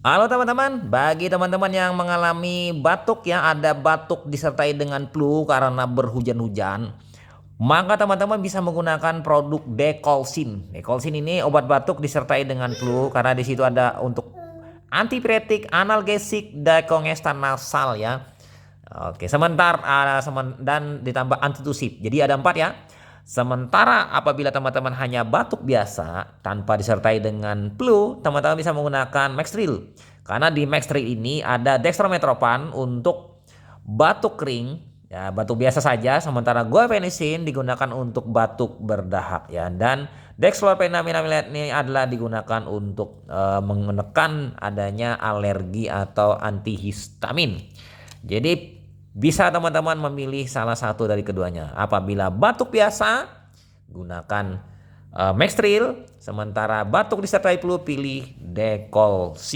Halo teman-teman, bagi teman-teman yang mengalami batuk ya, ada batuk disertai dengan flu karena berhujan-hujan, maka teman-teman bisa menggunakan produk Dekolsin. Dekolsin ini obat batuk disertai dengan flu karena di situ ada untuk antipiretik, analgesik, dekongestan nasal ya. Oke, dan ditambah antitusif. Jadi ada 4 ya. Sementara apabila teman-teman hanya batuk biasa tanpa disertai dengan flu, teman-teman bisa menggunakan Maxtril. Karena di Maxtril ini ada dextrometropan untuk batuk kering, ya batuk biasa saja. Sementara guaifenesin digunakan untuk batuk berdahak ya. Dan dextropheniramine ini adalah digunakan untuk menekan adanya alergi atau antihistamin. Jadi bisa teman-teman memilih salah satu dari keduanya. Apabila batuk biasa, gunakan Maxtril. Sementara batuk disertai flu, pilih Dekolsin.